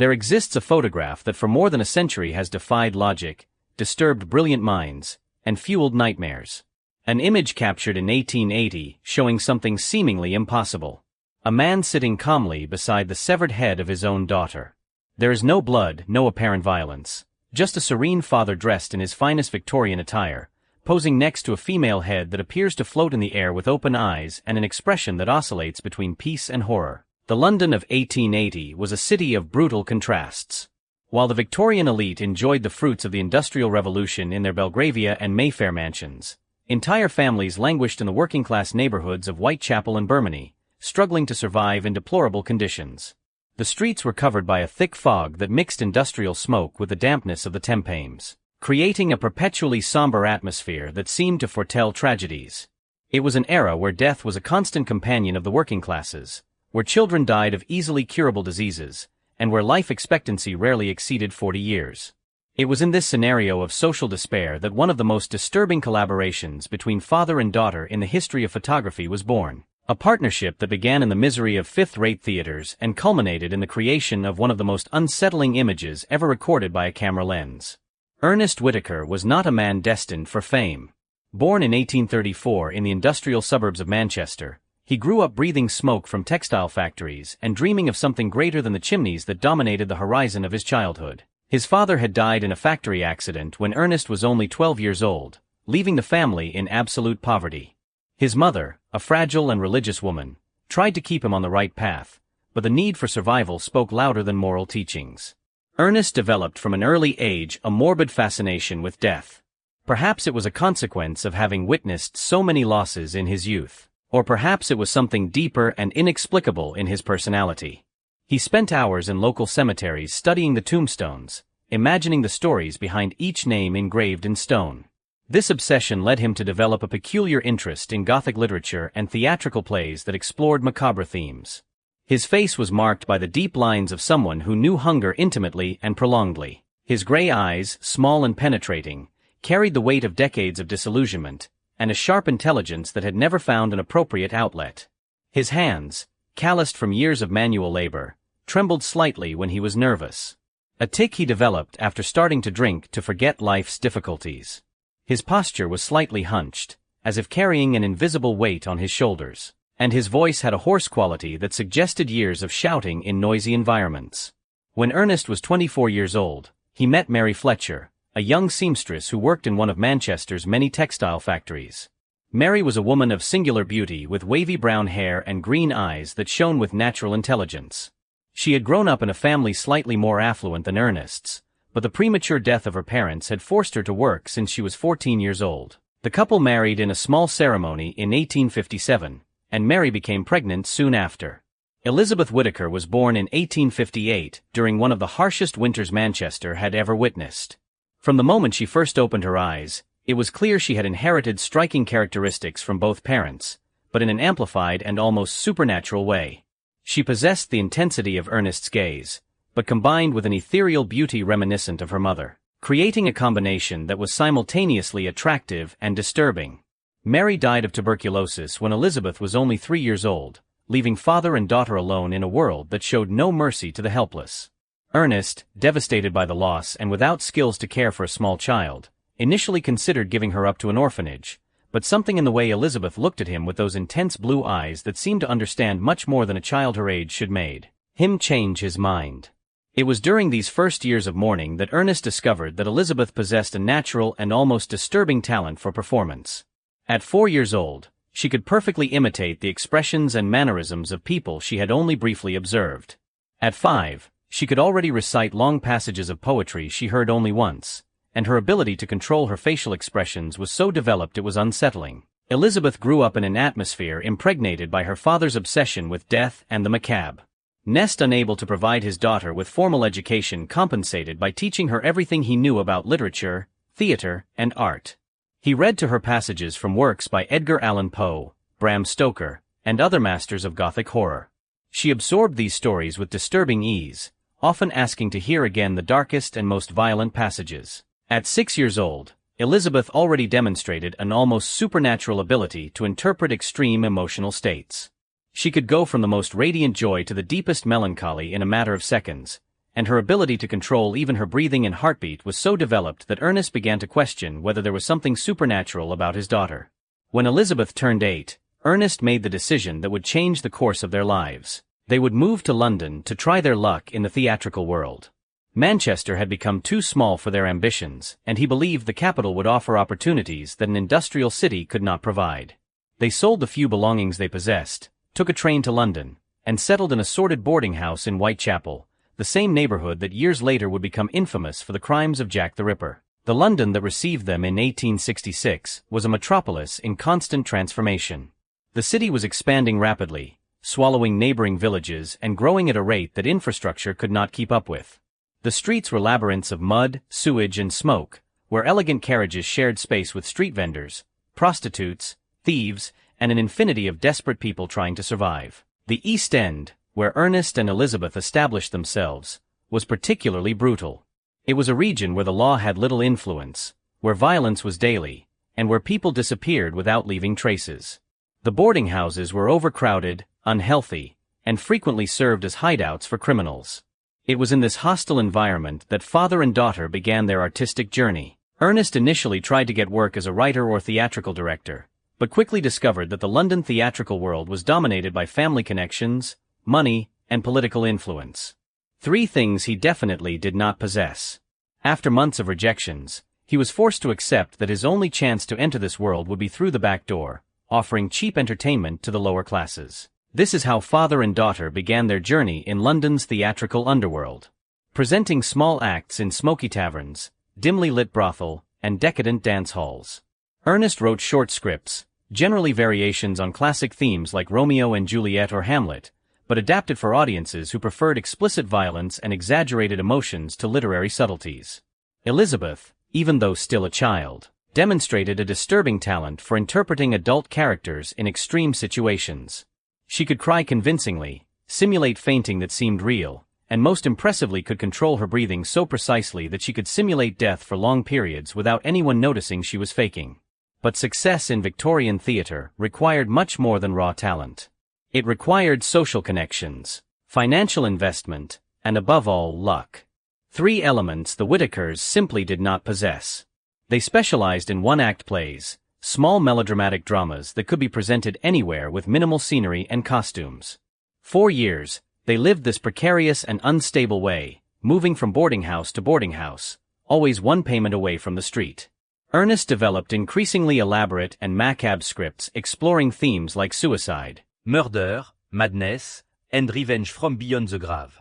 There exists a photograph that for more than a century has defied logic, disturbed brilliant minds, and fueled nightmares. An image captured in 1880 showing something seemingly impossible. A man sitting calmly beside the severed head of his own daughter. There is no blood, no apparent violence, just a serene father dressed in his finest Victorian attire, posing next to a female head that appears to float in the air with open eyes and an expression that oscillates between peace and horror. The London of 1880 was a city of brutal contrasts. While the Victorian elite enjoyed the fruits of the Industrial Revolution in their Belgravia and Mayfair mansions, entire families languished in the working-class neighborhoods of Whitechapel and Bermoney, struggling to survive in deplorable conditions. The streets were covered by a thick fog that mixed industrial smoke with the dampness of the Thames, creating a perpetually somber atmosphere that seemed to foretell tragedies. It was an era where death was a constant companion of the working classes, where children died of easily curable diseases, and where life expectancy rarely exceeded 40 years. It was in this scenario of social despair that one of the most disturbing collaborations between father and daughter in the history of photography was born. A partnership that began in the misery of fifth-rate theaters and culminated in the creation of one of the most unsettling images ever recorded by a camera lens. Ernest Whitaker was not a man destined for fame. Born in 1834 in the industrial suburbs of Manchester, he grew up breathing smoke from textile factories and dreaming of something greater than the chimneys that dominated the horizon of his childhood. His father had died in a factory accident when Ernest was only 12 years old, leaving the family in absolute poverty. His mother, a fragile and religious woman, tried to keep him on the right path, but the need for survival spoke louder than moral teachings. Ernest developed from an early age a morbid fascination with death. Perhaps it was a consequence of having witnessed so many losses in his youth. Or perhaps it was something deeper and inexplicable in his personality. He spent hours in local cemeteries studying the tombstones, imagining the stories behind each name engraved in stone. This obsession led him to develop a peculiar interest in Gothic literature and theatrical plays that explored macabre themes. His face was marked by the deep lines of someone who knew hunger intimately and prolongedly. His gray eyes, small and penetrating, carried the weight of decades of disillusionment, and a sharp intelligence that had never found an appropriate outlet. His hands, calloused from years of manual labor, trembled slightly when he was nervous. A tic he developed after starting to drink to forget life's difficulties. His posture was slightly hunched, as if carrying an invisible weight on his shoulders, and his voice had a hoarse quality that suggested years of shouting in noisy environments. When Ernest was 24 years old, he met Mary Fletcher, a young seamstress who worked in one of Manchester's many textile factories. Mary was a woman of singular beauty with wavy brown hair and green eyes that shone with natural intelligence. She had grown up in a family slightly more affluent than Ernest's, but the premature death of her parents had forced her to work since she was 14 years old. The couple married in a small ceremony in 1857, and Mary became pregnant soon after. Elizabeth Whitaker was born in 1858 during one of the harshest winters Manchester had ever witnessed. From the moment she first opened her eyes, it was clear she had inherited striking characteristics from both parents, but in an amplified and almost supernatural way. She possessed the intensity of Ernest's gaze, but combined with an ethereal beauty reminiscent of her mother, creating a combination that was simultaneously attractive and disturbing. Mary died of tuberculosis when Elizabeth was only 3 years old, leaving father and daughter alone in a world that showed no mercy to the helpless. Ernest, devastated by the loss and without skills to care for a small child, initially considered giving her up to an orphanage, but something in the way Elizabeth looked at him with those intense blue eyes that seemed to understand much more than a child her age should made him change his mind. It was during these first years of mourning that Ernest discovered that Elizabeth possessed a natural and almost disturbing talent for performance. At 4 years old, she could perfectly imitate the expressions and mannerisms of people she had only briefly observed. At 5, she could already recite long passages of poetry she heard only once, and her ability to control her facial expressions was so developed it was unsettling. Elizabeth grew up in an atmosphere impregnated by her father's obsession with death and the macabre. Nest, unable to provide his daughter with formal education, compensated by teaching her everything he knew about literature, theater, and art. He read to her passages from works by Edgar Allan Poe, Bram Stoker, and other masters of Gothic horror. She absorbed these stories with disturbing ease, often asking to hear again the darkest and most violent passages. At 6 years old, Elizabeth already demonstrated an almost supernatural ability to interpret extreme emotional states. She could go from the most radiant joy to the deepest melancholy in a matter of seconds, and her ability to control even her breathing and heartbeat was so developed that Ernest began to question whether there was something supernatural about his daughter. When Elizabeth turned 8, Ernest made the decision that would change the course of their lives. They would move to London to try their luck in the theatrical world. Manchester had become too small for their ambitions, and he believed the capital would offer opportunities that an industrial city could not provide. They sold the few belongings they possessed, took a train to London, and settled in a sordid boarding house in Whitechapel, the same neighborhood that years later would become infamous for the crimes of Jack the Ripper. The London that received them in 1866 was a metropolis in constant transformation. The city was expanding rapidly, swallowing neighboring villages and growing at a rate that infrastructure could not keep up with. The streets were labyrinths of mud, sewage and smoke, where elegant carriages shared space with street vendors, prostitutes, thieves, and an infinity of desperate people trying to survive. The East End, where Ernest and Elizabeth established themselves, was particularly brutal. It was a region where the law had little influence, where violence was daily, and where people disappeared without leaving traces. The boarding houses were overcrowded, unhealthy, and frequently served as hideouts for criminals. It was in this hostile environment that father and daughter began their artistic journey. Ernest initially tried to get work as a writer or theatrical director, but quickly discovered that the London theatrical world was dominated by family connections, money, and political influence. 3 things he definitely did not possess. After months of rejections, he was forced to accept that his only chance to enter this world would be through the back door, offering cheap entertainment to the lower classes. This is how father and daughter began their journey in London's theatrical underworld. Presenting small acts in smoky taverns, dimly lit brothel, and decadent dance halls. Ernest wrote short scripts, generally variations on classic themes like Romeo and Juliet or Hamlet, but adapted for audiences who preferred explicit violence and exaggerated emotions to literary subtleties. Elizabeth, even though still a child, demonstrated a disturbing talent for interpreting adult characters in extreme situations. She could cry convincingly, simulate fainting that seemed real, and most impressively could control her breathing so precisely that she could simulate death for long periods without anyone noticing she was faking. But success in Victorian theatre required much more than raw talent. It required social connections, financial investment, and above all, luck. 3 elements the Whitakers simply did not possess. They specialized in one-act plays, small melodramatic dramas that could be presented anywhere with minimal scenery and costumes. 4 years, they lived this precarious and unstable way, moving from boarding house to boarding house, always one payment away from the street. Ernest developed increasingly elaborate and macabre scripts exploring themes like suicide, murder, madness, and revenge from beyond the grave.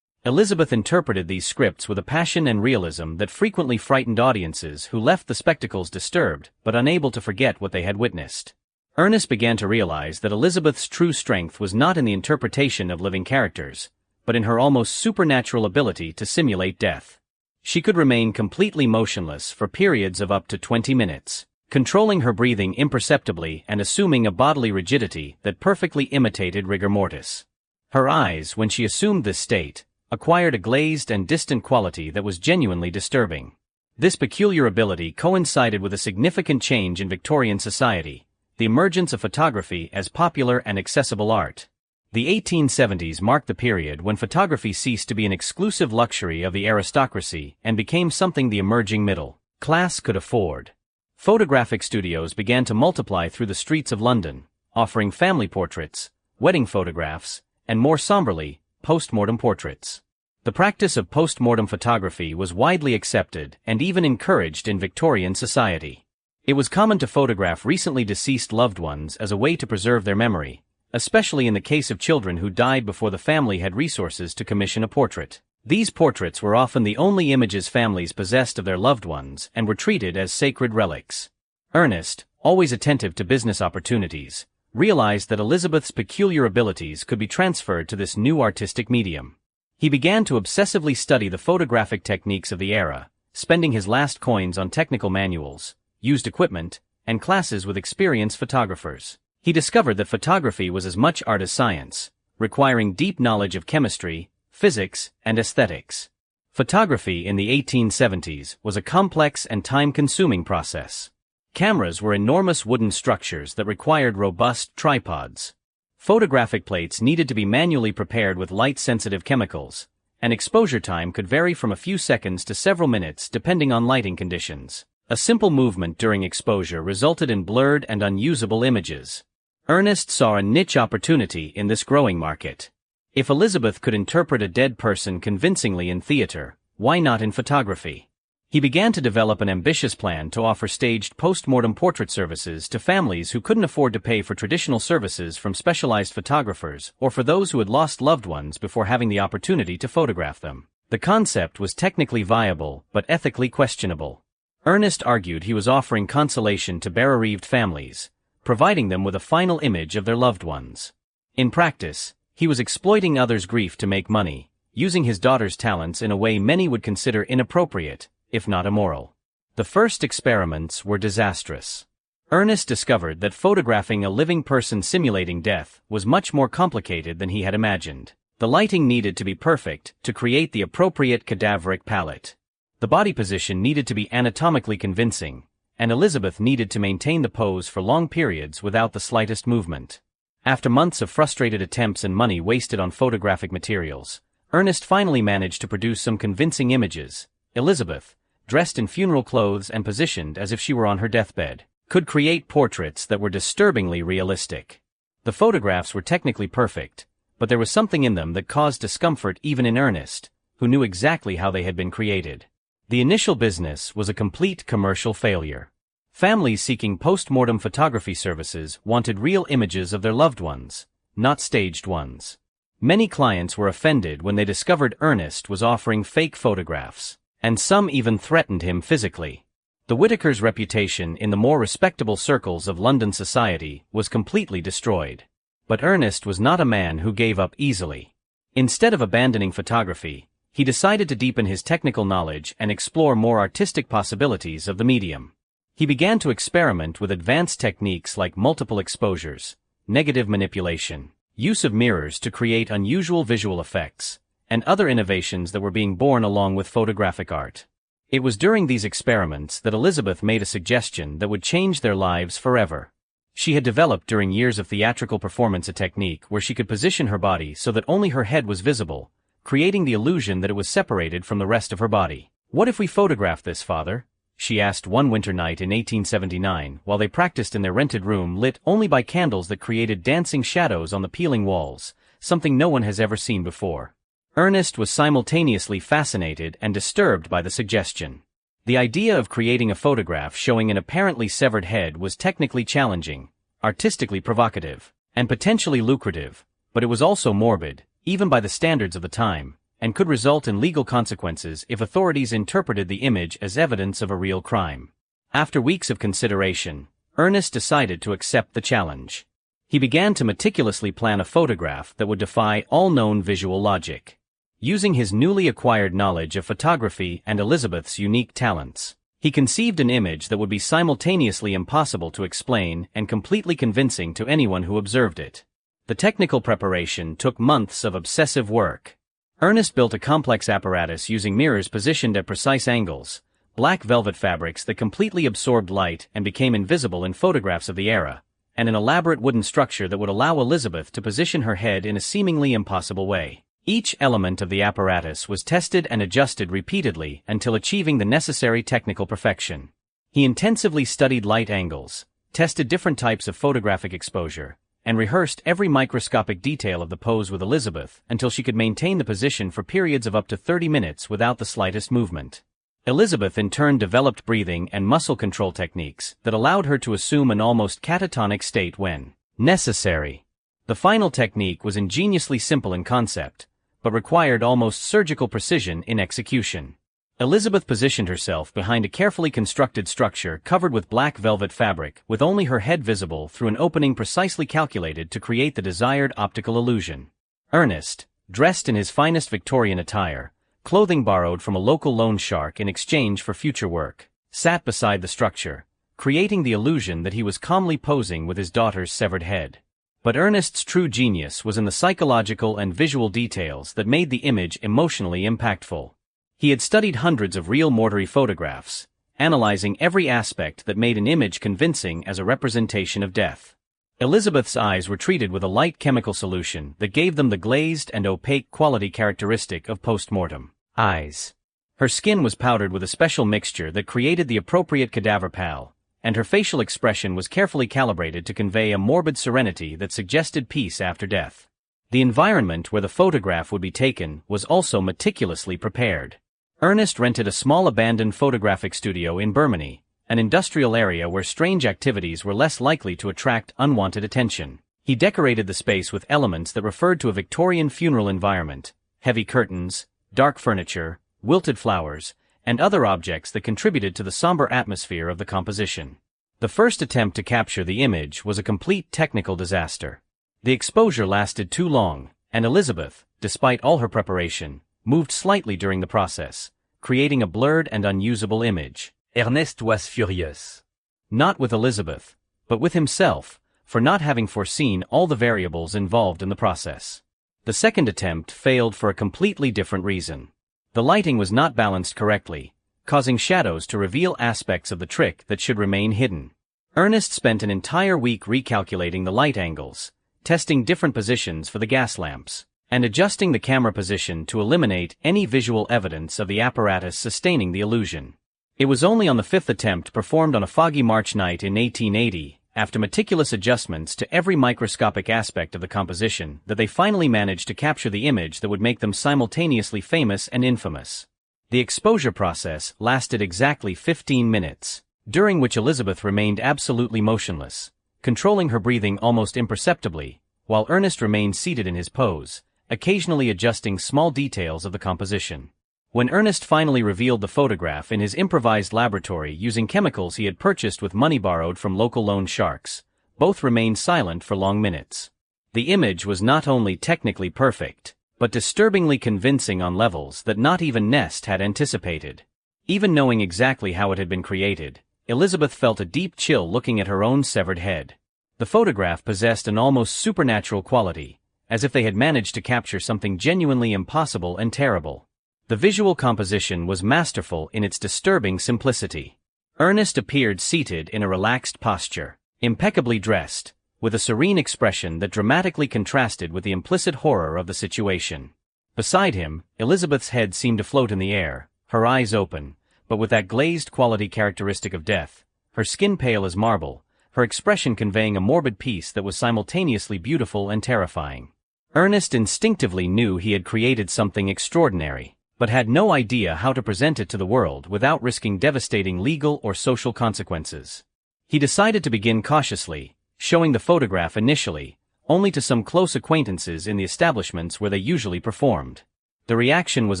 Elizabeth interpreted these scripts with a passion and realism that frequently frightened audiences who left the spectacles disturbed but unable to forget what they had witnessed. Ernest began to realize that Elizabeth's true strength was not in the interpretation of living characters, but in her almost supernatural ability to simulate death. She could remain completely motionless for periods of up to 20 minutes, controlling her breathing imperceptibly and assuming a bodily rigidity that perfectly imitated rigor mortis. Her eyes, when she assumed this state, acquired a glazed and distant quality that was genuinely disturbing. This peculiar ability coincided with a significant change in Victorian society, the emergence of photography as popular and accessible art. The 1870s marked the period when photography ceased to be an exclusive luxury of the aristocracy and became something the emerging middle class could afford. Photographic studios began to multiply through the streets of London, offering family portraits, wedding photographs, and more somberly, post-mortem portraits. The practice of post-mortem photography was widely accepted and even encouraged in Victorian society. It was common to photograph recently deceased loved ones as a way to preserve their memory, especially in the case of children who died before the family had resources to commission a portrait. These portraits were often the only images families possessed of their loved ones and were treated as sacred relics. Ernest, always attentive to business opportunities, realized that Elizabeth's peculiar abilities could be transferred to this new artistic medium. He began to obsessively study the photographic techniques of the era, spending his last coins on technical manuals, used equipment, and classes with experienced photographers. He discovered that photography was as much art as science, requiring deep knowledge of chemistry, physics, and aesthetics. Photography in the 1870s was a complex and time-consuming process. Cameras were enormous wooden structures that required robust tripods. Photographic plates needed to be manually prepared with light-sensitive chemicals, and exposure time could vary from a few seconds to several minutes depending on lighting conditions. A simple movement during exposure resulted in blurred and unusable images. Ernest saw a niche opportunity in this growing market. If Elizabeth could interpret a dead person convincingly in theater, why not in photography? He began to develop an ambitious plan to offer staged post-mortem portrait services to families who couldn't afford to pay for traditional services from specialized photographers or for those who had lost loved ones before having the opportunity to photograph them. The concept was technically viable but ethically questionable. Ernest argued he was offering consolation to bereaved families, providing them with a final image of their loved ones. In practice, he was exploiting others' grief to make money, using his daughter's talents in a way many would consider inappropriate, if not immoral. The first experiments were disastrous. Ernest discovered that photographing a living person simulating death was much more complicated than he had imagined. The lighting needed to be perfect to create the appropriate cadaveric palette. The body position needed to be anatomically convincing, and Elizabeth needed to maintain the pose for long periods without the slightest movement. After months of frustrated attempts and money wasted on photographic materials, Ernest finally managed to produce some convincing images. Elizabeth, dressed in funeral clothes and positioned as if she were on her deathbed, could create portraits that were disturbingly realistic. The photographs were technically perfect, but there was something in them that caused discomfort even in Ernest, who knew exactly how they had been created. The initial business was a complete commercial failure. Families seeking post-mortem photography services wanted real images of their loved ones, not staged ones. Many clients were offended when they discovered Ernest was offering fake photographs, and some even threatened him physically. The Whitaker's reputation in the more respectable circles of London society was completely destroyed. But Ernest was not a man who gave up easily. Instead of abandoning photography, he decided to deepen his technical knowledge and explore more artistic possibilities of the medium. He began to experiment with advanced techniques like multiple exposures, negative manipulation, use of mirrors to create unusual visual effects, and other innovations that were being born along with photographic art. It was during these experiments that Elizabeth made a suggestion that would change their lives forever. She had developed during years of theatrical performance a technique where she could position her body so that only her head was visible, creating the illusion that it was separated from the rest of her body. "What if we photograph this, Father?" she asked one winter night in 1879 while they practiced in their rented room lit only by candles that created dancing shadows on the peeling walls, something no one has ever seen before. Ernest was simultaneously fascinated and disturbed by the suggestion. The idea of creating a photograph showing an apparently severed head was technically challenging, artistically provocative, and potentially lucrative, but it was also morbid, even by the standards of the time, and could result in legal consequences if authorities interpreted the image as evidence of a real crime. After weeks of consideration, Ernest decided to accept the challenge. He began to meticulously plan a photograph that would defy all known visual logic. Using his newly acquired knowledge of photography and Elizabeth's unique talents, he conceived an image that would be simultaneously impossible to explain and completely convincing to anyone who observed it. The technical preparation took months of obsessive work. Ernest built a complex apparatus using mirrors positioned at precise angles, black velvet fabrics that completely absorbed light and became invisible in photographs of the era, and an elaborate wooden structure that would allow Elizabeth to position her head in a seemingly impossible way. Each element of the apparatus was tested and adjusted repeatedly until achieving the necessary technical perfection. He intensively studied light angles, tested different types of photographic exposure, and rehearsed every microscopic detail of the pose with Elizabeth until she could maintain the position for periods of up to 30 minutes without the slightest movement. Elizabeth in turn developed breathing and muscle control techniques that allowed her to assume an almost catatonic state when necessary. The final technique was ingeniously simple in concept, but required almost surgical precision in execution. Elizabeth positioned herself behind a carefully constructed structure covered with black velvet fabric with only her head visible through an opening precisely calculated to create the desired optical illusion. Ernest, dressed in his finest Victorian attire, clothing borrowed from a local loan shark in exchange for future work, sat beside the structure, creating the illusion that he was calmly posing with his daughter's severed head. But Ernest's true genius was in the psychological and visual details that made the image emotionally impactful. He had studied hundreds of real mortuary photographs, analyzing every aspect that made an image convincing as a representation of death. Elizabeth's eyes were treated with a light chemical solution that gave them the glazed and opaque quality characteristic of post-mortem eyes. Her skin was powdered with a special mixture that created the appropriate cadaver pallor, and her facial expression was carefully calibrated to convey a morbid serenity that suggested peace after death. The environment where the photograph would be taken was also meticulously prepared. Ernest rented a small abandoned photographic studio in Bermany, an industrial area where strange activities were less likely to attract unwanted attention. He decorated the space with elements that referred to a Victorian funeral environment: heavy curtains, dark furniture, wilted flowers, and other objects that contributed to the somber atmosphere of the composition. The first attempt to capture the image was a complete technical disaster. The exposure lasted too long, and Elizabeth, despite all her preparation, moved slightly during the process, creating a blurred and unusable image. Ernest was furious. Not with Elizabeth, but with himself, for not having foreseen all the variables involved in the process. The second attempt failed for a completely different reason. The lighting was not balanced correctly, causing shadows to reveal aspects of the trick that should remain hidden. Ernest spent an entire week recalculating the light angles, testing different positions for the gas lamps, and adjusting the camera position to eliminate any visual evidence of the apparatus sustaining the illusion. It was only on the fifth attempt, performed on a foggy March night in 1880, after meticulous adjustments to every microscopic aspect of the composition, that they finally managed to capture the image that would make them simultaneously famous and infamous. The exposure process lasted exactly 15 minutes, during which Elizabeth remained absolutely motionless, controlling her breathing almost imperceptibly, while Ernest remained seated in his pose, occasionally adjusting small details of the composition. When Ernest finally revealed the photograph in his improvised laboratory using chemicals he had purchased with money borrowed from local loan sharks, both remained silent for long minutes. The image was not only technically perfect, but disturbingly convincing on levels that not even Nest had anticipated. Even knowing exactly how it had been created, Elizabeth felt a deep chill looking at her own severed head. The photograph possessed an almost supernatural quality, as if they had managed to capture something genuinely impossible and terrible. The visual composition was masterful in its disturbing simplicity. Ernest appeared seated in a relaxed posture, impeccably dressed, with a serene expression that dramatically contrasted with the implicit horror of the situation. Beside him, Elizabeth's head seemed to float in the air, her eyes open, but with that glazed quality characteristic of death, her skin pale as marble, her expression conveying a morbid peace that was simultaneously beautiful and terrifying. Ernest instinctively knew he had created something extraordinary, but had no idea how to present it to the world without risking devastating legal or social consequences. He decided to begin cautiously, showing the photograph initially, only to some close acquaintances in the establishments where they usually performed. The reaction was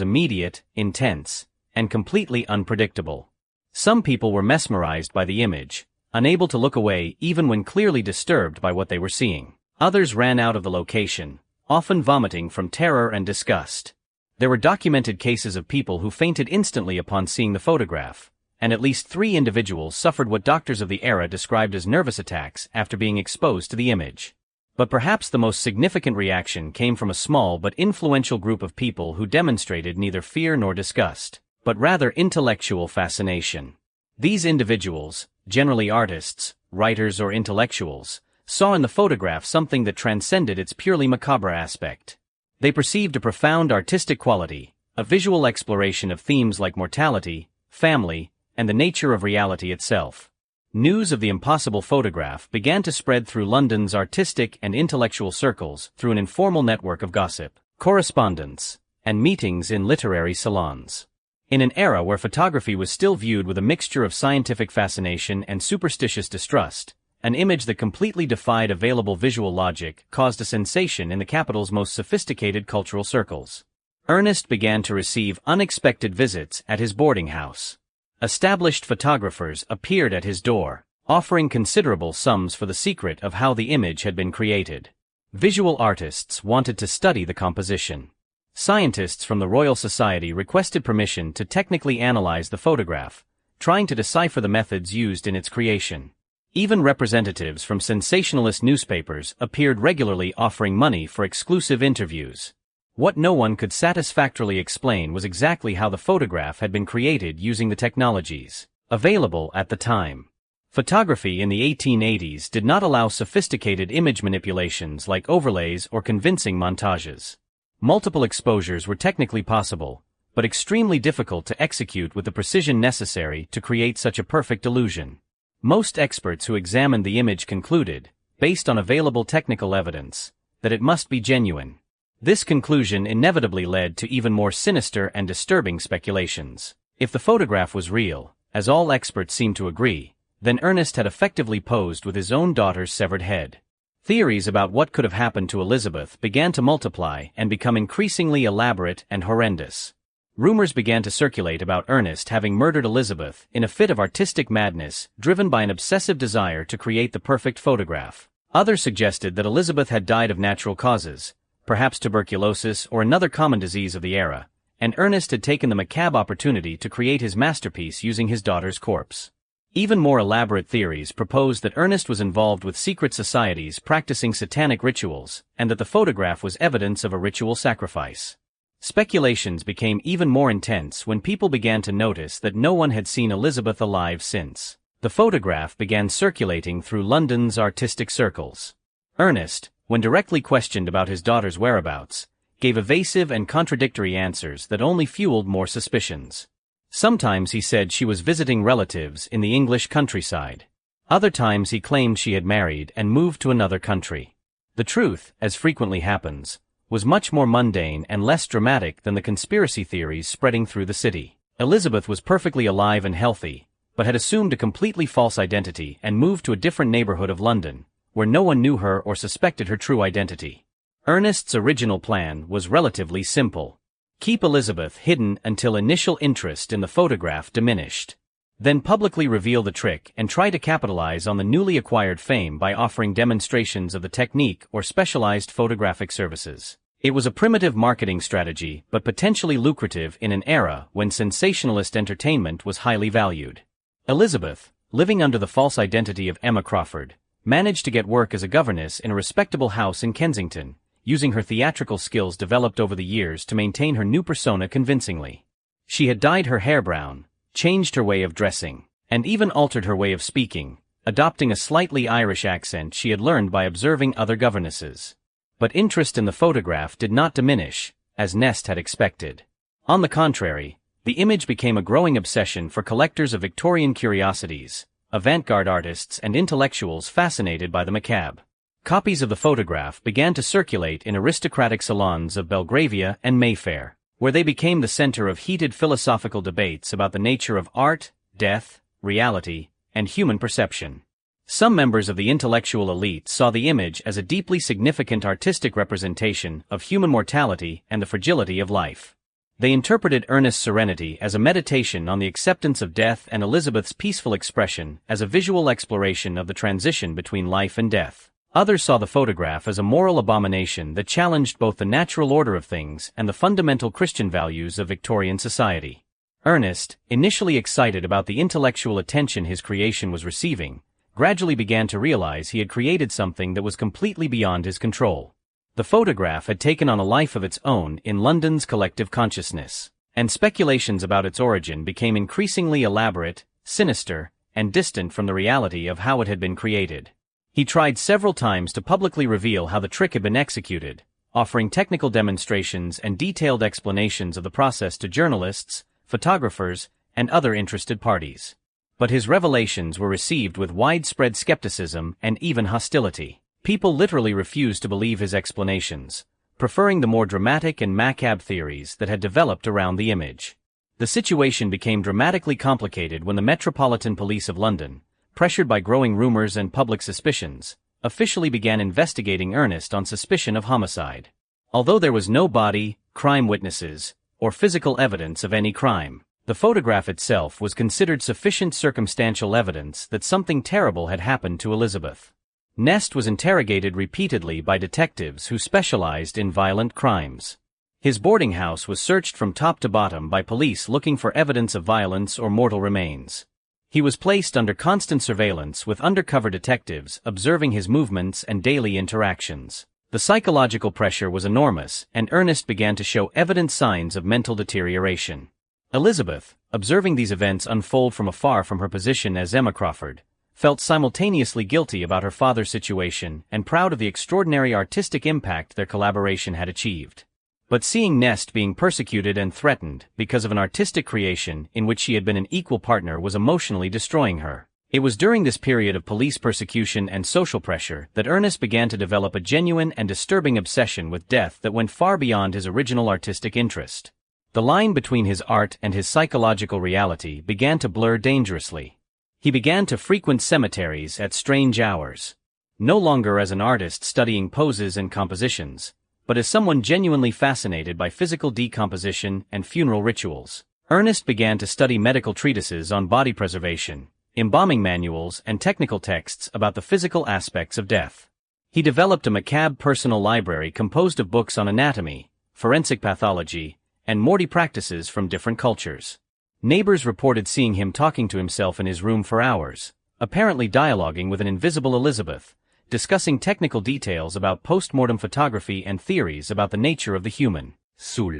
immediate, intense, and completely unpredictable. Some people were mesmerized by the image, unable to look away even when clearly disturbed by what they were seeing. Others ran out of the location, often vomiting from terror and disgust. There were documented cases of people who fainted instantly upon seeing the photograph, and at least 3 individuals suffered what doctors of the era described as nervous attacks after being exposed to the image. But perhaps the most significant reaction came from a small but influential group of people who demonstrated neither fear nor disgust, but rather intellectual fascination. These individuals, generally artists, writers or intellectuals, saw in the photograph something that transcended its purely macabre aspect. They perceived a profound artistic quality, a visual exploration of themes like mortality, family, and the nature of reality itself. News of the impossible photograph began to spread through London's artistic and intellectual circles through an informal network of gossip, correspondence, and meetings in literary salons. In an era where photography was still viewed with a mixture of scientific fascination and superstitious distrust, an image that completely defied available visual logic caused a sensation in the capital's most sophisticated cultural circles. Ernest began to receive unexpected visits at his boarding house. Established photographers appeared at his door, offering considerable sums for the secret of how the image had been created. Visual artists wanted to study the composition. Scientists from the Royal Society requested permission to technically analyze the photograph, trying to decipher the methods used in its creation. Even representatives from sensationalist newspapers appeared regularly, offering money for exclusive interviews. What no one could satisfactorily explain was exactly how the photograph had been created using the technologies available at the time. Photography in the 1880s did not allow sophisticated image manipulations like overlays or convincing montages. Multiple exposures were technically possible, but extremely difficult to execute with the precision necessary to create such a perfect illusion. Most experts who examined the image concluded, based on available technical evidence, that it must be genuine. This conclusion inevitably led to even more sinister and disturbing speculations. If the photograph was real, as all experts seem to agree, then Ernest had effectively posed with his own daughter's severed head. Theories about what could have happened to Elizabeth began to multiply and become increasingly elaborate and horrendous. Rumors began to circulate about Ernest having murdered Elizabeth in a fit of artistic madness driven by an obsessive desire to create the perfect photograph. Others suggested that Elizabeth had died of natural causes, perhaps tuberculosis or another common disease of the era, and Ernest had taken the macabre opportunity to create his masterpiece using his daughter's corpse. Even more elaborate theories proposed that Ernest was involved with secret societies practicing satanic rituals, and that the photograph was evidence of a ritual sacrifice. Speculations became even more intense when people began to notice that no one had seen Elizabeth alive since. The photograph began circulating through London's artistic circles. Ernest, when directly questioned about his daughter's whereabouts, gave evasive and contradictory answers that only fueled more suspicions. Sometimes he said she was visiting relatives in the English countryside. Other times he claimed she had married and moved to another country. The truth, as frequently happens, was much more mundane and less dramatic than the conspiracy theories spreading through the city. Elizabeth was perfectly alive and healthy, but had assumed a completely false identity and moved to a different neighborhood of London, where no one knew her or suspected her true identity. Ernest's original plan was relatively simple. Keep Elizabeth hidden until initial interest in the photograph diminished. Then publicly reveal the trick and try to capitalize on the newly acquired fame by offering demonstrations of the technique or specialized photographic services. It was a primitive marketing strategy but potentially lucrative in an era when sensationalist entertainment was highly valued. Elizabeth, living under the false identity of Emma Crawford, managed to get work as a governess in a respectable house in Kensington, using her theatrical skills developed over the years to maintain her new persona convincingly. She had dyed her hair brown, changed her way of dressing, and even altered her way of speaking, adopting a slightly Irish accent she had learned by observing other governesses. But interest in the photograph did not diminish, as Nest had expected. On the contrary, the image became a growing obsession for collectors of Victorian curiosities, avant-garde artists and intellectuals fascinated by the macabre. Copies of the photograph began to circulate in aristocratic salons of Belgravia and Mayfair, where they became the center of heated philosophical debates about the nature of art, death, reality, and human perception. Some members of the intellectual elite saw the image as a deeply significant artistic representation of human mortality and the fragility of life. They interpreted Ernest's serenity as a meditation on the acceptance of death and Elizabeth's peaceful expression as a visual exploration of the transition between life and death. Others saw the photograph as a moral abomination that challenged both the natural order of things and the fundamental Christian values of Victorian society. Ernest, initially excited about the intellectual attention his creation was receiving, gradually began to realize he had created something that was completely beyond his control. The photograph had taken on a life of its own in London's collective consciousness, and speculations about its origin became increasingly elaborate, sinister, and distant from the reality of how it had been created. He tried several times to publicly reveal how the trick had been executed, offering technical demonstrations and detailed explanations of the process to journalists, photographers, and other interested parties. But his revelations were received with widespread skepticism and even hostility. People literally refused to believe his explanations, preferring the more dramatic and macabre theories that had developed around the image. The situation became dramatically complicated when the Metropolitan Police of London, pressured by growing rumors and public suspicions, officially began investigating Ernest on suspicion of homicide. Although there was no body, crime witnesses, or physical evidence of any crime, the photograph itself was considered sufficient circumstantial evidence that something terrible had happened to Elizabeth. Nest was interrogated repeatedly by detectives who specialized in violent crimes. His boarding house was searched from top to bottom by police looking for evidence of violence or mortal remains. He was placed under constant surveillance with undercover detectives observing his movements and daily interactions. The psychological pressure was enormous, and Ernest began to show evident signs of mental deterioration. Elizabeth, observing these events unfold from afar from her position as Emma Crawford, felt simultaneously guilty about her father's situation and proud of the extraordinary artistic impact their collaboration had achieved. But seeing Nest being persecuted and threatened because of an artistic creation in which she had been an equal partner was emotionally destroying her. It was during this period of police persecution and social pressure that Ernest began to develop a genuine and disturbing obsession with death that went far beyond his original artistic interest. The line between his art and his psychological reality began to blur dangerously. He began to frequent cemeteries at strange hours. No longer as an artist studying poses and compositions, but as someone genuinely fascinated by physical decomposition and funeral rituals. Ernest began to study medical treatises on body preservation, embalming manuals and technical texts about the physical aspects of death. He developed a macabre personal library composed of books on anatomy, forensic pathology, and morty practices from different cultures. Neighbors reported seeing him talking to himself in his room for hours, apparently dialoguing with an invisible Elizabeth, discussing technical details about post-mortem photography and theories about the nature of the human soul.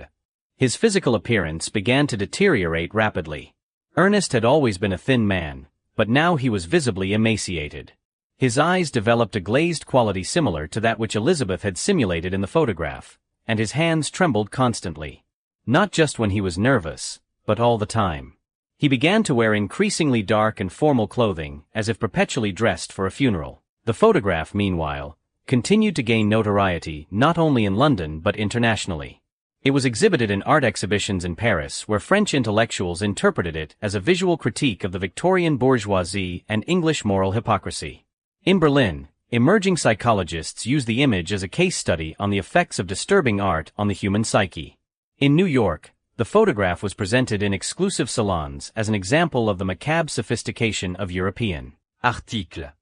His physical appearance began to deteriorate rapidly. Ernest had always been a thin man, but now he was visibly emaciated. His eyes developed a glazed quality similar to that which Elizabeth had simulated in the photograph, and his hands trembled constantly. Not just when he was nervous, but all the time. He began to wear increasingly dark and formal clothing, as if perpetually dressed for a funeral. The photograph, meanwhile, continued to gain notoriety not only in London but internationally. It was exhibited in art exhibitions in Paris where French intellectuals interpreted it as a visual critique of the Victorian bourgeoisie and English moral hypocrisy. In Berlin, emerging psychologists used the image as a case study on the effects of disturbing art on the human psyche. In New York, the photograph was presented in exclusive salons as an example of the macabre sophistication of European Article.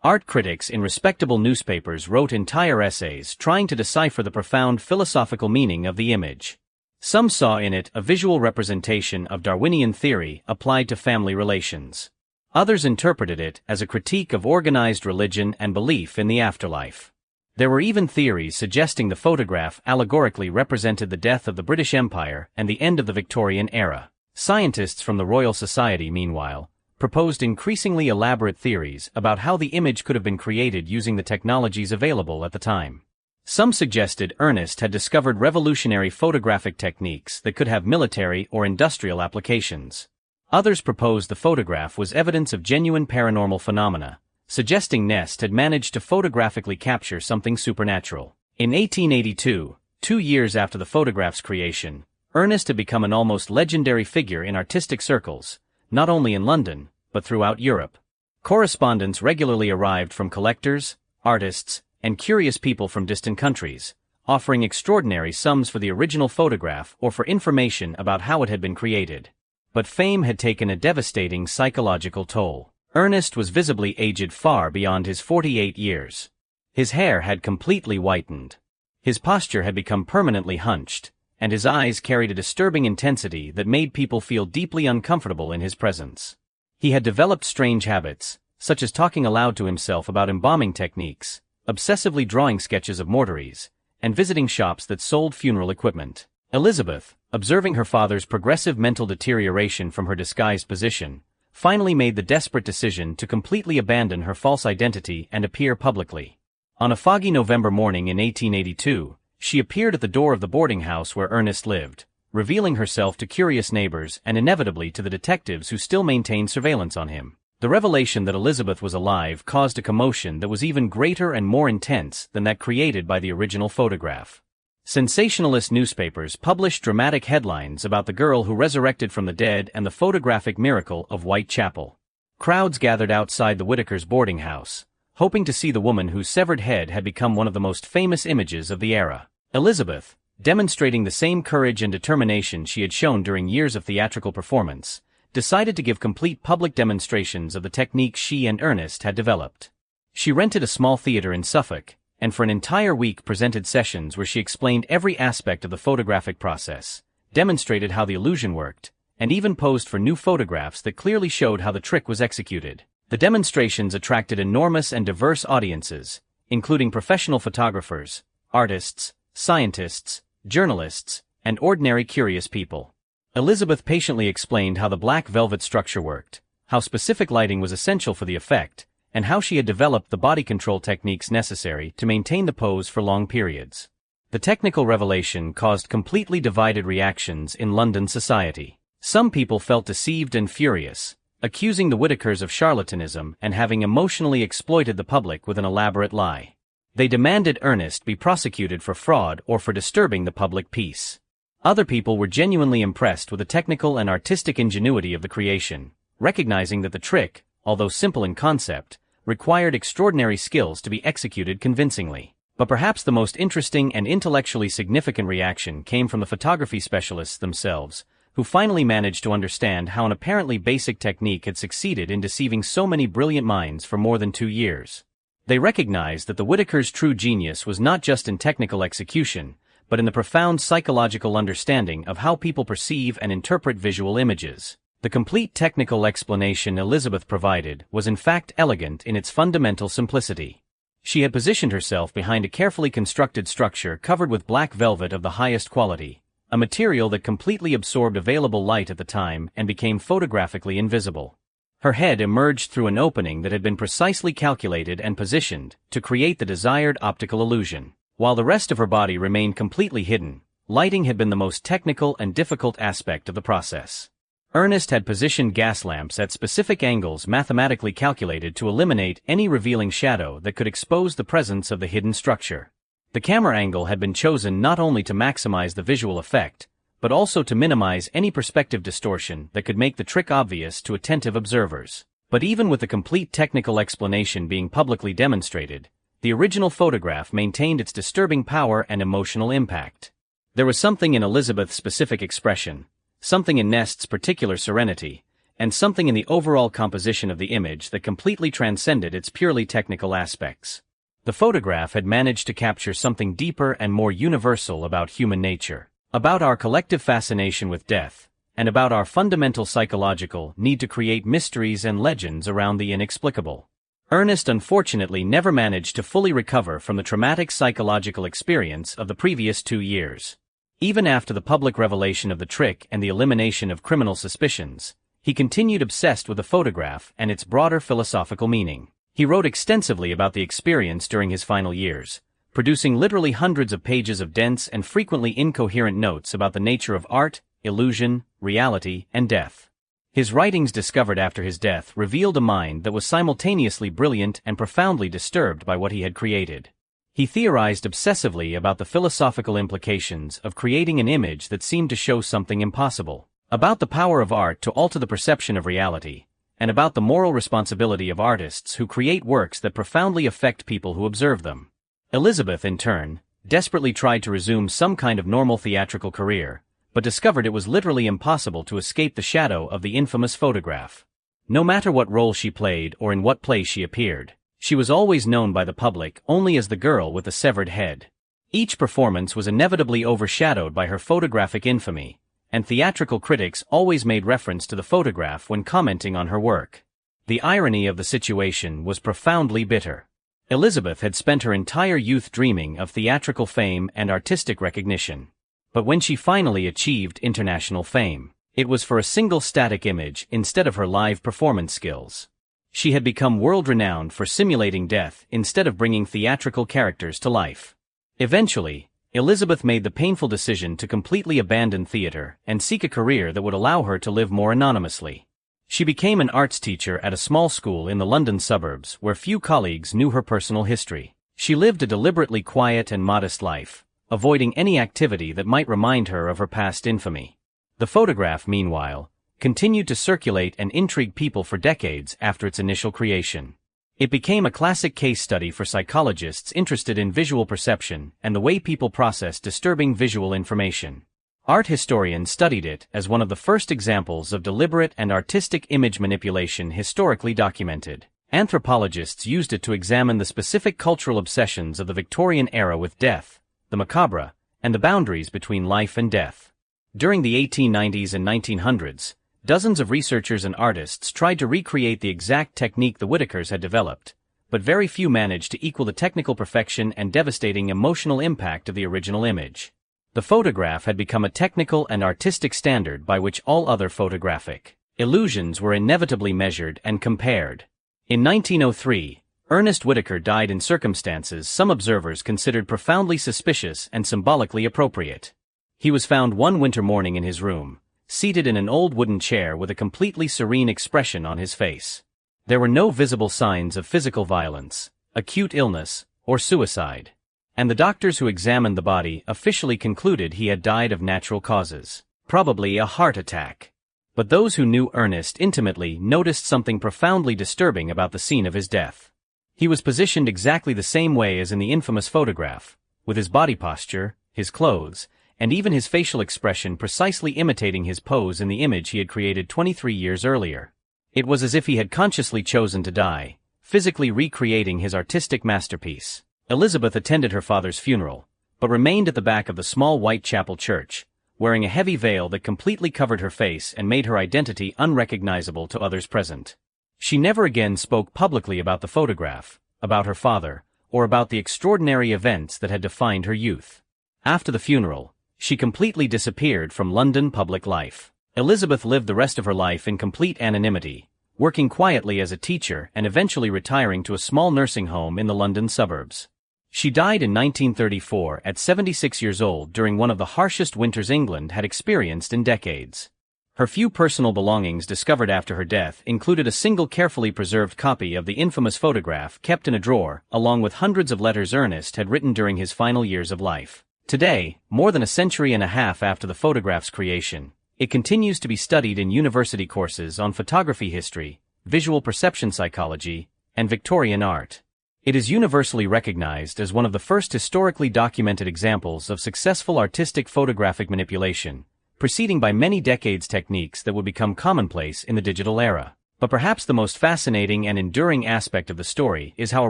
Art critics in respectable newspapers wrote entire essays trying to decipher the profound philosophical meaning of the image. Some saw in it a visual representation of Darwinian theory applied to family relations. Others interpreted it as a critique of organized religion and belief in the afterlife. There were even theories suggesting the photograph allegorically represented the death of the British Empire and the end of the Victorian era. Scientists from the Royal Society, meanwhile, proposed increasingly elaborate theories about how the image could have been created using the technologies available at the time. Some suggested Ernest had discovered revolutionary photographic techniques that could have military or industrial applications. Others proposed the photograph was evidence of genuine paranormal phenomena, suggesting Nest had managed to photographically capture something supernatural. In 1882, 2 years after the photograph's creation, Ernest had become an almost legendary figure in artistic circles, not only in London, but throughout Europe. Correspondence regularly arrived from collectors, artists, and curious people from distant countries, offering extraordinary sums for the original photograph or for information about how it had been created. But fame had taken a devastating psychological toll. Ernest was visibly aged far beyond his 48 years. His hair had completely whitened. His posture had become permanently hunched, and his eyes carried a disturbing intensity that made people feel deeply uncomfortable in his presence. He had developed strange habits, such as talking aloud to himself about embalming techniques, obsessively drawing sketches of mortuaries, and visiting shops that sold funeral equipment. Elizabeth, observing her father's progressive mental deterioration from her disguised position, finally made the desperate decision to completely abandon her false identity and appear publicly. On a foggy November morning in 1882, she appeared at the door of the boarding house where Ernest lived, revealing herself to curious neighbors and inevitably to the detectives who still maintained surveillance on him. The revelation that Elizabeth was alive caused a commotion that was even greater and more intense than that created by the original photograph. Sensationalist newspapers published dramatic headlines about the girl who resurrected from the dead and the photographic miracle of Whitechapel. Crowds gathered outside the Whitakers' boarding house, hoping to see the woman whose severed head had become one of the most famous images of the era. Elizabeth, demonstrating the same courage and determination she had shown during years of theatrical performance, decided to give complete public demonstrations of the techniques she and Ernest had developed. She rented a small theater in Suffolk, and for an entire week presented sessions where she explained every aspect of the photographic process, demonstrated how the illusion worked, and even posed for new photographs that clearly showed how the trick was executed. The demonstrations attracted enormous and diverse audiences, including professional photographers, artists, scientists, journalists, and ordinary curious people. Elizabeth patiently explained how the black velvet structure worked, how specific lighting was essential for the effect, and how she had developed the body control techniques necessary to maintain the pose for long periods. The technical revelation caused completely divided reactions in London society. Some people felt deceived and furious, accusing the Whitakers of charlatanism and having emotionally exploited the public with an elaborate lie. They demanded Ernest be prosecuted for fraud or for disturbing the public peace. Other people were genuinely impressed with the technical and artistic ingenuity of the creation, recognizing that the trick, although simple in concept, required extraordinary skills to be executed convincingly. But perhaps the most interesting and intellectually significant reaction came from the photography specialists themselves, who finally managed to understand how an apparently basic technique had succeeded in deceiving so many brilliant minds for more than 2 years. They recognized that the Whitakers' true genius was not just in technical execution, but in the profound psychological understanding of how people perceive and interpret visual images. The complete technical explanation Elizabeth provided was in fact elegant in its fundamental simplicity. She had positioned herself behind a carefully constructed structure covered with black velvet of the highest quality, a material that completely absorbed available light at the time and became photographically invisible. Her head emerged through an opening that had been precisely calculated and positioned to create the desired optical illusion. While the rest of her body remained completely hidden, lighting had been the most technical and difficult aspect of the process. Ernest had positioned gas lamps at specific angles mathematically calculated to eliminate any revealing shadow that could expose the presence of the hidden structure. The camera angle had been chosen not only to maximize the visual effect, but also to minimize any perspective distortion that could make the trick obvious to attentive observers. But even with the complete technical explanation being publicly demonstrated, the original photograph maintained its disturbing power and emotional impact. There was something in Elizabeth's specific expression, something in Nest's particular serenity, and something in the overall composition of the image that completely transcended its purely technical aspects. The photograph had managed to capture something deeper and more universal about human nature, about our collective fascination with death, and about our fundamental psychological need to create mysteries and legends around the inexplicable. Ernest unfortunately never managed to fully recover from the traumatic psychological experience of the previous 2 years. Even after the public revelation of the trick and the elimination of criminal suspicions, he continued obsessed with the photograph and its broader philosophical meaning. He wrote extensively about the experience during his final years, producing literally hundreds of pages of dense and frequently incoherent notes about the nature of art, illusion, reality, and death. His writings discovered after his death revealed a mind that was simultaneously brilliant and profoundly disturbed by what he had created. He theorized obsessively about the philosophical implications of creating an image that seemed to show something impossible, about the power of art to alter the perception of reality, and about the moral responsibility of artists who create works that profoundly affect people who observe them. Elizabeth, in turn, desperately tried to resume some kind of normal theatrical career, but discovered it was literally impossible to escape the shadow of the infamous photograph. No matter what role she played or in what place she appeared, she was always known by the public only as the girl with the severed head. Each performance was inevitably overshadowed by her photographic infamy, and theatrical critics always made reference to the photograph when commenting on her work. The irony of the situation was profoundly bitter. Elizabeth had spent her entire youth dreaming of theatrical fame and artistic recognition. But when she finally achieved international fame, it was for a single static image instead of her live performance skills. She had become world-renowned for simulating death instead of bringing theatrical characters to life. Eventually, Elizabeth made the painful decision to completely abandon theater and seek a career that would allow her to live more anonymously. She became an arts teacher at a small school in the London suburbs where few colleagues knew her personal history. She lived a deliberately quiet and modest life, avoiding any activity that might remind her of her past infamy. The photograph, meanwhile, continued to circulate and intrigue people for decades after its initial creation. It became a classic case study for psychologists interested in visual perception and the way people process disturbing visual information. Art historians studied it as one of the first examples of deliberate and artistic image manipulation historically documented. Anthropologists used it to examine the specific cultural obsessions of the Victorian era with death, the macabre, and the boundaries between life and death. During the 1890s and 1900s, dozens of researchers and artists tried to recreate the exact technique the Whitakers had developed, but very few managed to equal the technical perfection and devastating emotional impact of the original image. The photograph had become a technical and artistic standard by which all other photographic Illusions were inevitably measured and compared. In 1903, Ernest Whitaker died in circumstances some observers considered profoundly suspicious and symbolically appropriate. He was found one winter morning in his room, seated in an old wooden chair with a completely serene expression on his face. There were no visible signs of physical violence, acute illness, or suicide. And the doctors who examined the body officially concluded he had died of natural causes, probably a heart attack. But those who knew Ernest intimately noticed something profoundly disturbing about the scene of his death. He was positioned exactly the same way as in the infamous photograph, with his body posture, his clothes, and even his facial expression precisely imitating his pose in the image he had created 23 years earlier. It was as if he had consciously chosen to die, physically recreating his artistic masterpiece. Elizabeth attended her father's funeral, but remained at the back of the small white chapel church, wearing a heavy veil that completely covered her face and made her identity unrecognizable to others present. She never again spoke publicly about the photograph, about her father, or about the extraordinary events that had defined her youth. After the funeral, she completely disappeared from London public life. Elizabeth lived the rest of her life in complete anonymity, working quietly as a teacher and eventually retiring to a small nursing home in the London suburbs. She died in 1934 at 76 years old during one of the harshest winters England had experienced in decades. Her few personal belongings discovered after her death included a single carefully preserved copy of the infamous photograph kept in a drawer, along with hundreds of letters Ernest had written during his final years of life. Today, more than a century and a half after the photograph's creation, it continues to be studied in university courses on photography history, visual perception psychology, and Victorian art. It is universally recognized as one of the first historically documented examples of successful artistic photographic manipulation, preceding by many decades techniques that would become commonplace in the digital era. But perhaps the most fascinating and enduring aspect of the story is how a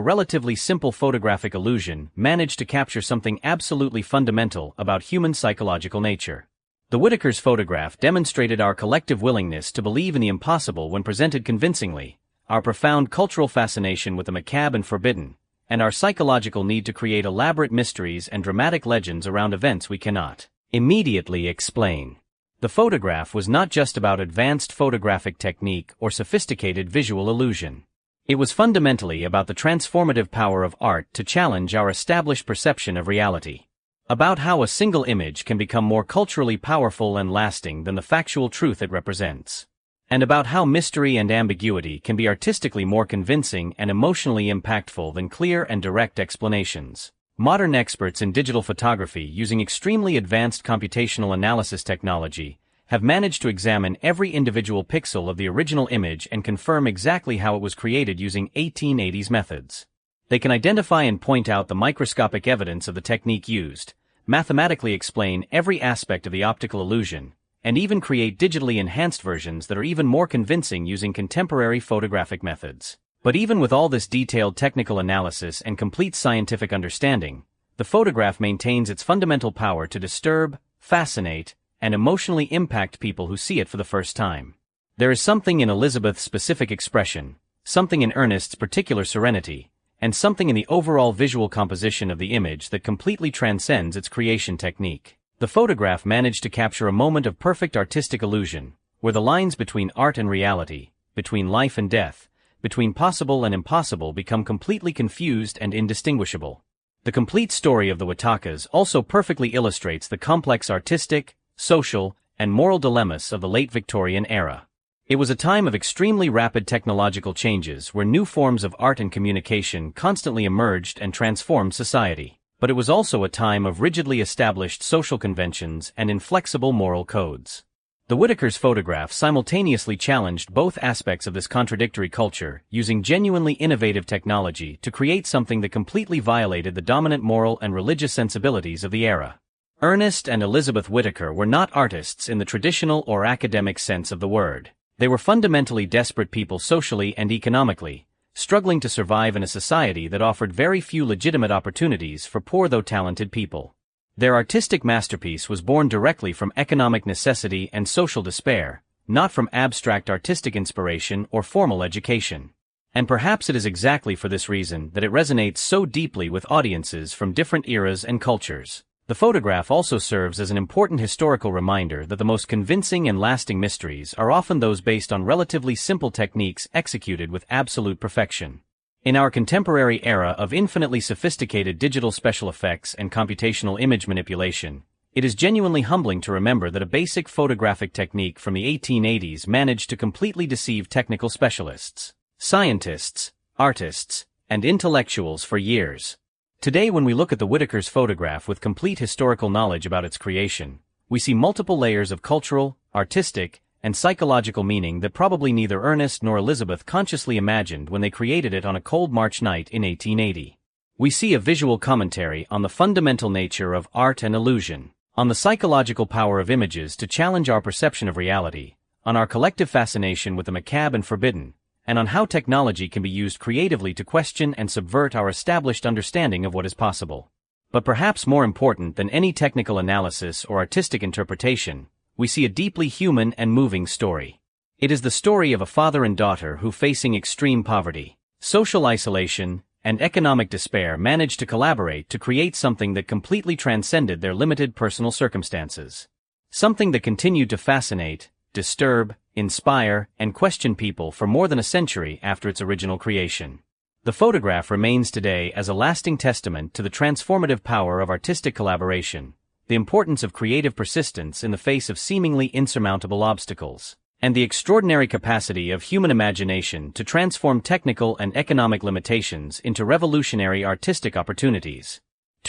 relatively simple photographic illusion managed to capture something absolutely fundamental about human psychological nature. The Whitaker's photograph demonstrated our collective willingness to believe in the impossible when presented convincingly, our profound cultural fascination with the macabre and forbidden, and our psychological need to create elaborate mysteries and dramatic legends around events we cannot immediately explain. The photograph was not just about advanced photographic technique or sophisticated visual illusion. It was fundamentally about the transformative power of art to challenge our established perception of reality. About how a single image can become more culturally powerful and lasting than the factual truth it represents. And about how mystery and ambiguity can be artistically more convincing and emotionally impactful than clear and direct explanations. Modern experts in digital photography using extremely advanced computational analysis technology have managed to examine every individual pixel of the original image and confirm exactly how it was created using 1880s methods. They can identify and point out the microscopic evidence of the technique used, mathematically explain every aspect of the optical illusion, and even create digitally enhanced versions that are even more convincing using contemporary photographic methods. But even with all this detailed technical analysis and complete scientific understanding, the photograph maintains its fundamental power to disturb, fascinate, and emotionally impact people who see it for the first time. There is something in Elizabeth's specific expression, something in Ernest's particular serenity, and something in the overall visual composition of the image that completely transcends its creation technique. The photograph managed to capture a moment of perfect artistic illusion, where the lines between art and reality, between life and death, between possible and impossible become completely confused and indistinguishable. The complete story of the Whitakers also perfectly illustrates the complex artistic, social, and moral dilemmas of the late Victorian era. It was a time of extremely rapid technological changes where new forms of art and communication constantly emerged and transformed society. But it was also a time of rigidly established social conventions and inflexible moral codes. The Whitaker's photograph simultaneously challenged both aspects of this contradictory culture, using genuinely innovative technology to create something that completely violated the dominant moral and religious sensibilities of the era. Ernest and Elizabeth Whitaker were not artists in the traditional or academic sense of the word. They were fundamentally desperate people socially and economically, struggling to survive in a society that offered very few legitimate opportunities for poor though talented people. Their artistic masterpiece was born directly from economic necessity and social despair, not from abstract artistic inspiration or formal education. And perhaps it is exactly for this reason that it resonates so deeply with audiences from different eras and cultures. The photograph also serves as an important historical reminder that the most convincing and lasting mysteries are often those based on relatively simple techniques executed with absolute perfection. In our contemporary era of infinitely sophisticated digital special effects and computational image manipulation, it is genuinely humbling to remember that a basic photographic technique from the 1880s managed to completely deceive technical specialists, scientists, artists, and intellectuals for years. Today, when we look at the Whitaker's photograph with complete historical knowledge about its creation, we see multiple layers of cultural, artistic, and psychological meaning that probably neither Ernest nor Elizabeth consciously imagined when they created it on a cold March night in 1880. We see a visual commentary on the fundamental nature of art and illusion, on the psychological power of images to challenge our perception of reality, on our collective fascination with the macabre and forbidden, and on how technology can be used creatively to question and subvert our established understanding of what is possible. But perhaps more important than any technical analysis or artistic interpretation, we see a deeply human and moving story. It is the story of a father and daughter who, facing extreme poverty, social isolation, and economic despair, managed to collaborate to create something that completely transcended their limited personal circumstances. Something that continued to fascinate, disturb, inspire, and question people for more than a century after its original creation. The photograph remains today as a lasting testament to the transformative power of artistic collaboration, the importance of creative persistence in the face of seemingly insurmountable obstacles, and the extraordinary capacity of human imagination to transform technical and economic limitations into revolutionary artistic opportunities.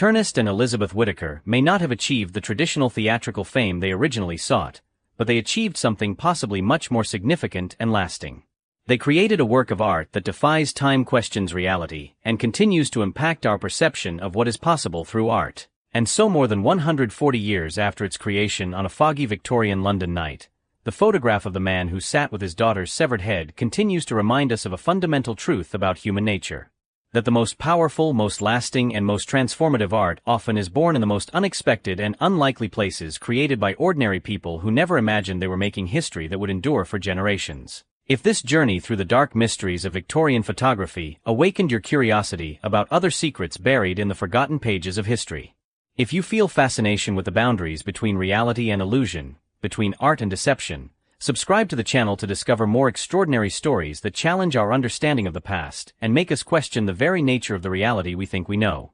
Ernest and Elizabeth Whitaker may not have achieved the traditional theatrical fame they originally sought, but they achieved something possibly much more significant and lasting. They created a work of art that defies time, questions reality, and continues to impact our perception of what is possible through art. And so, more than 140 years after its creation on a foggy Victorian London night, the photograph of the man who sat with his daughter's severed head continues to remind us of a fundamental truth about human nature. That the most powerful, most lasting, and most transformative art often is born in the most unexpected and unlikely places, created by ordinary people who never imagined they were making history that would endure for generations. If this journey through the dark mysteries of Victorian photography awakened your curiosity about other secrets buried in the forgotten pages of history, if you feel fascination with the boundaries between reality and illusion, between art and deception, subscribe to the channel to discover more extraordinary stories that challenge our understanding of the past and make us question the very nature of the reality we think we know.